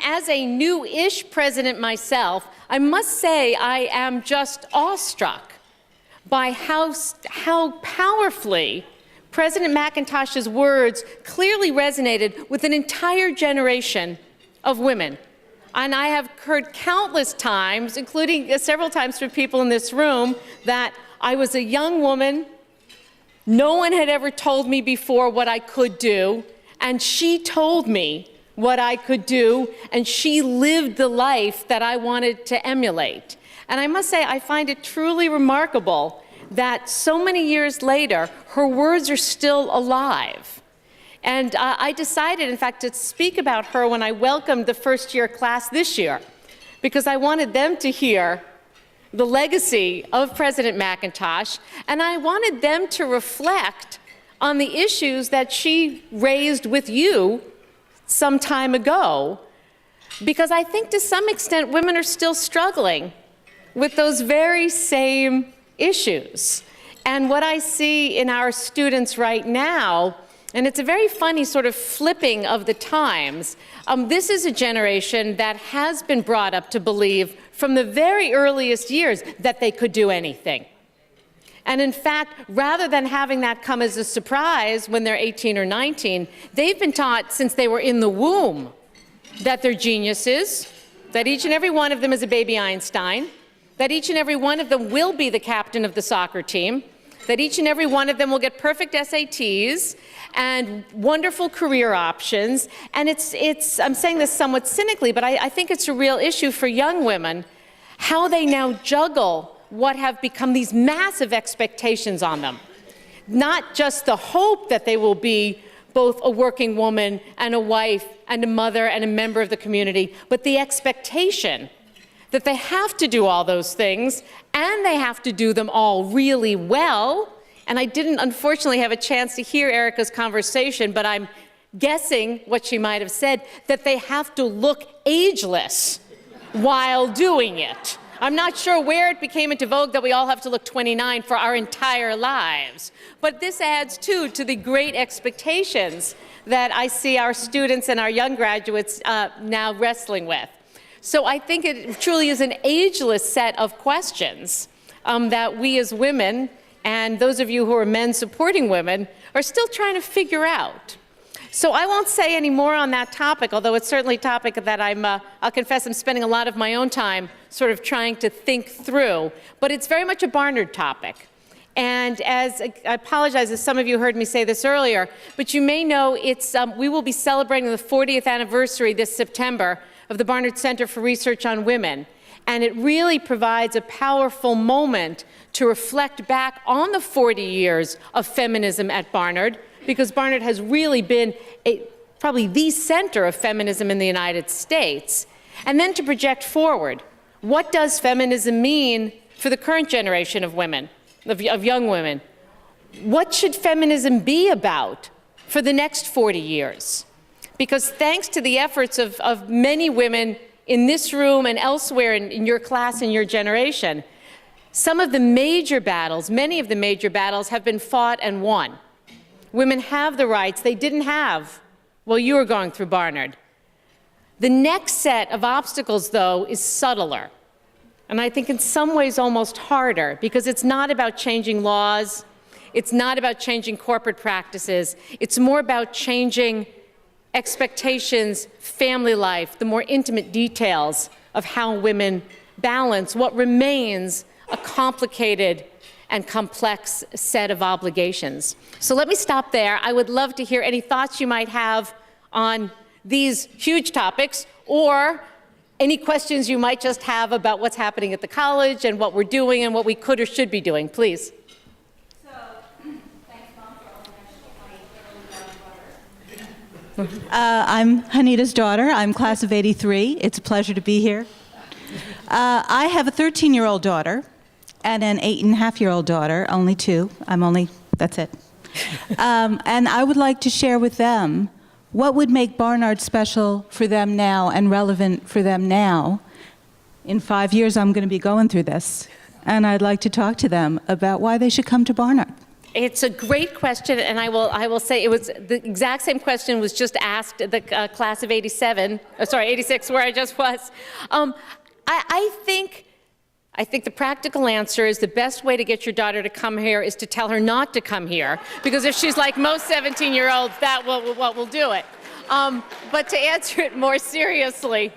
as a new-ish president myself, I must say I am just awestruck by how powerfully President McIntosh's words clearly resonated with an entire generation of women. And I have heard countless times, including several times from people in this room, that I was a young woman, no one had ever told me before what I could do, and she told me what I could do, and she lived the life that I wanted to emulate. And I must say, I find it truly remarkable that so many years later, her words are still alive. And I decided, in fact, to speak about her when I welcomed the first-year class this year, because I wanted them to hear the legacy of President McIntosh, and I wanted them to reflect on the issues that she raised with you some time ago, because I think to some extent women are still struggling with those very same issues. And what I see in our students right now, and it's a very funny sort of flipping of the times, this is a generation that has been brought up to believe from the very earliest years that they could do anything. And in fact, rather than having that come as a surprise when they're 18 or 19, they've been taught since they were in the womb that they're geniuses, that each and every one of them is a baby Einstein, that each and every one of them will be the captain of the soccer team, that each and every one of them will get perfect SATs and wonderful career options. And I'm saying this somewhat cynically, but I think it's a real issue for young women, how they now juggle what have become these massive expectations on them. Not just the hope that they will be both a working woman and a wife and a mother and a member of the community, but the expectation that they have to do all those things, and they have to do them all really well. And I didn't, unfortunately, have a chance to hear Erica's conversation, but I'm guessing what she might have said, that they have to look ageless while doing it. I'm not sure where it became into vogue that we all have to look 29 for our entire lives. But this adds, too, to the great expectations that I see our students and our young graduates now wrestling with. So I think it truly is an ageless set of questions that we as women, and those of you who are men supporting women, are still trying to figure out. So I won't say any more on that topic, although it's certainly a topic that I'll confess I'm spending a lot of my own time sort of trying to think through. But it's very much a Barnard topic. And as I apologize if some of you heard me say this earlier, but you may know we will be celebrating the 40th anniversary this September of the Barnard Center for Research on Women. And it really provides a powerful moment to reflect back on the 40 years of feminism at Barnard, because Barnard has really been probably the center of feminism in the United States. And then to project forward, what does feminism mean for the current generation of women, of young women? What should feminism be about for the next 40 years? Because thanks to the efforts of many women in this room and elsewhere in your class and your generation, some of the major battles, many of the major battles have been fought and won. Women have the rights they didn't have while you were going through Barnard. The next set of obstacles, though, is subtler. And I think in some ways almost harder, because it's not about changing laws, it's not about changing corporate practices, it's more about changing expectations, family life, the more intimate details of how women balance what remains a complicated and complex set of obligations. So let me stop there. I would love to hear any thoughts you might have on these huge topics, or any questions you might just have about what's happening at the college and what we're doing and what we could or should be doing. Please. I'm Hanita's daughter. I'm class of '83. It's a pleasure to be here. I have a 13-year-old daughter and an 8.5-year-old daughter, only two. That's it. And I would like to share with them what would make Barnard special for them now and relevant for them now. In 5 years, I'm going to be going through this, and I'd like to talk to them about why they should come to Barnard. It's a great question, and I will say it was the exact same question was just asked at the class of 86, where I just was. I think the practical answer is the best way to get your daughter to come here is to tell her not to come here, because if she's like most 17-year-olds, that will do it. But to answer it more seriously,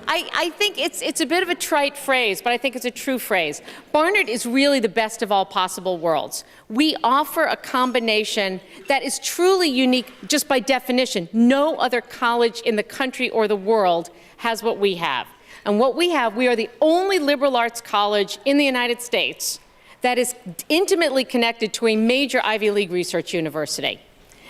I think it's a bit of a trite phrase, but I think it's a true phrase. Barnard is really the best of all possible worlds. We offer a combination that is truly unique just by definition. No other college in the country or the world has what we have. And what we have, we are the only liberal arts college in the United States that is intimately connected to a major Ivy League research university.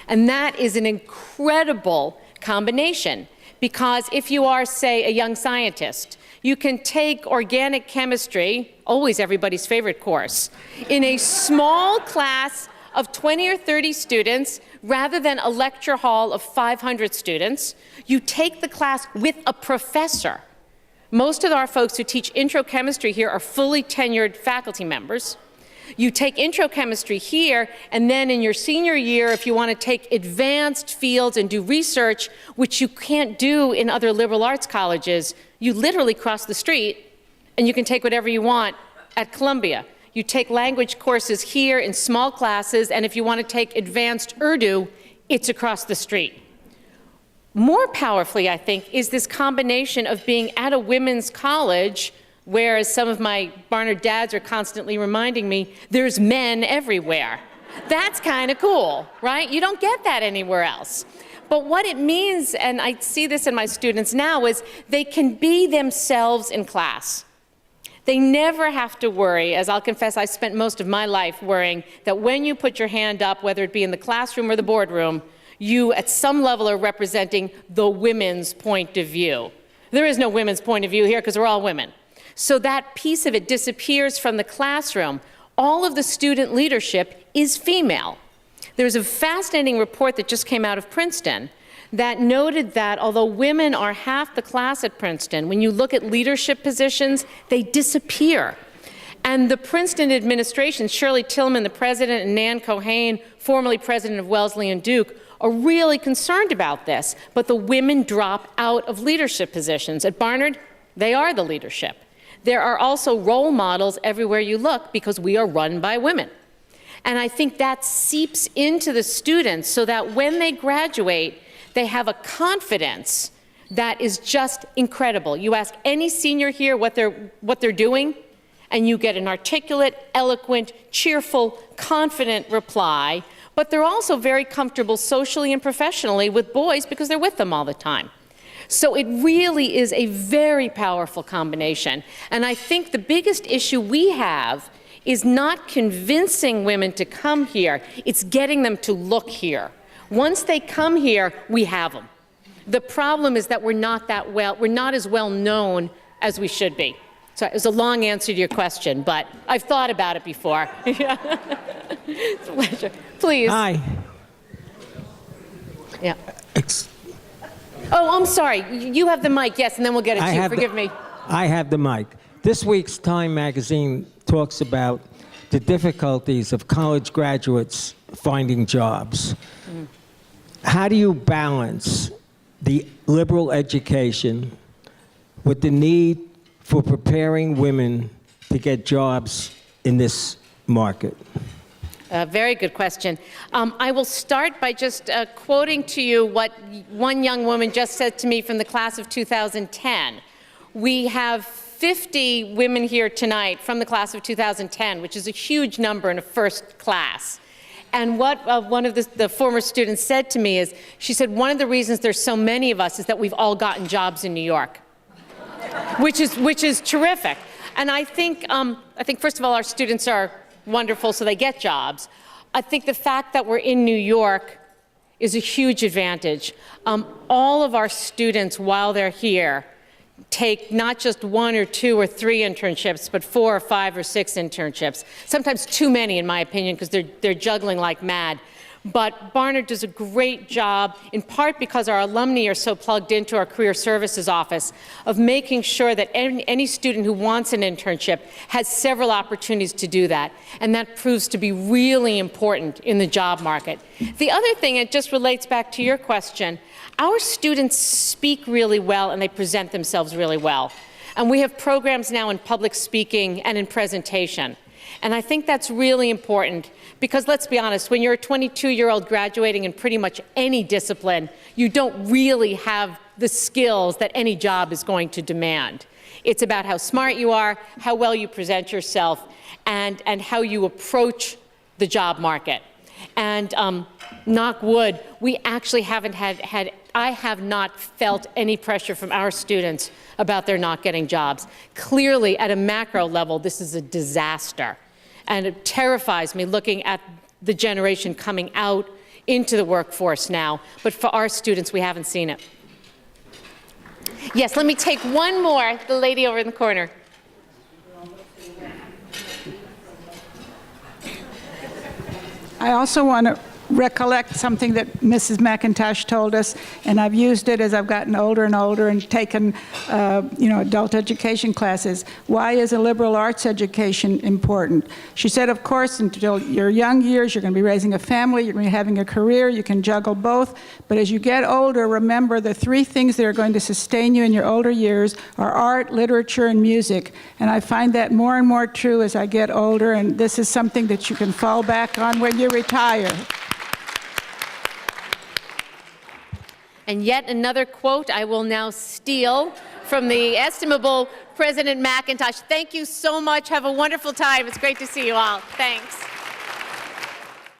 And that is an incredible combination. Because if you are, say, a young scientist, you can take organic chemistry, always everybody's favorite course, in a small class of 20 or 30 students rather than a lecture hall of 500 students. You take the class with a professor. Most of our folks who teach intro chemistry here are fully tenured faculty members. You take intro chemistry here, and then in your senior year, if you want to take advanced fields and do research, which you can't do in other liberal arts colleges, you literally cross the street, and you can take whatever you want at Columbia. You take language courses here in small classes, and if you want to take advanced Urdu, it's across the street. More powerfully, I think, is this combination of being at a women's college, whereas some of my Barnard dads are constantly reminding me, there's men everywhere. That's kind of cool, right? You don't get that anywhere else. But what it means, and I see this in my students now, is they can be themselves in class. They never have to worry, as I'll confess I spent most of my life worrying, that when you put your hand up, whether it be in the classroom or the boardroom, you at some level are representing the women's point of view. There is no women's point of view here because we're all women. So that piece of it disappears from the classroom. All of the student leadership is female. There's a fascinating report that just came out of Princeton that noted that although women are half the class at Princeton, when you look at leadership positions, they disappear. And the Princeton administration, Shirley Tillman, the president, and Nan Cohane, formerly president of Wellesley and Duke, are really concerned about this. But the women drop out of leadership positions. At Barnard, they are the leadership. There are also role models everywhere you look because we are run by women. And I think that seeps into the students so that when they graduate, they have a confidence that is just incredible. You ask any senior here what they're doing, and you get an articulate, eloquent, cheerful, confident reply, but they're also very comfortable socially and professionally with boys because they're with them all the time. So it really is a very powerful combination. And I think the biggest issue we have is not convincing women to come here, it's getting them to look here. Once they come here, we have them. The problem is that we're not as well known as we should be. So it was a long answer to your question, but I've thought about it before. It's a pleasure. Please. Hi. Yeah. Oh, I'm sorry. You have the mic, yes, and then we'll get it to you. Forgive me. I have the mic. This week's Time magazine talks about the difficulties of college graduates finding jobs. How do you balance the liberal education with the need for preparing women to get jobs in this market? Very good question. I will start by just quoting to you what one young woman just said to me from the class of 2010. We have 50 women here tonight from the class of 2010, which is a huge number in a first class. And what one of the former students said to me is, she said, one of the reasons there's so many of us is that we've all gotten jobs in New York, which is terrific. And I think first of all, our students are wonderful, so they get jobs. I think the fact that we're in New York is a huge advantage. All of our students, while they're here, take not just 1 or 2 or 3 internships, but 4 or 5 or 6 internships. Sometimes too many, in my opinion, because they're juggling like mad. But Barnard does a great job, in part because our alumni are so plugged into our career services office, of making sure that any student who wants an internship has several opportunities to do that. And that proves to be really important in the job market. The other thing, it just relates back to your question, our students speak really well and they present themselves really well. And we have programs now in public speaking and in presentation. And I think that's really important because, let's be honest, when you're a 22-year-old graduating in pretty much any discipline, you don't really have the skills that any job is going to demand. It's about how smart you are, how well you present yourself, and how you approach the job market. And knock wood, we actually haven't I have not felt any pressure from our students about their not getting jobs. Clearly, at a macro level, this is a disaster. And it terrifies me looking at the generation coming out into the workforce now. But for our students, we haven't seen it. Yes, let me take one more, the lady over in the corner. I also want to recollect something that Mrs. McIntosh told us, and I've used it as I've gotten older and older and taken, adult education classes. Why is a liberal arts education important? She said, of course, until your young years, you're going to be raising a family, you're going to be having a career, you can juggle both. But as you get older, remember the three things that are going to sustain you in your older years are art, literature, and music. And I find that more and more true as I get older, and this is something that you can fall back on when you retire. And yet another quote I will now steal from the estimable President McIntosh. Thank you so much. Have a wonderful time. It's great to see you all. Thanks.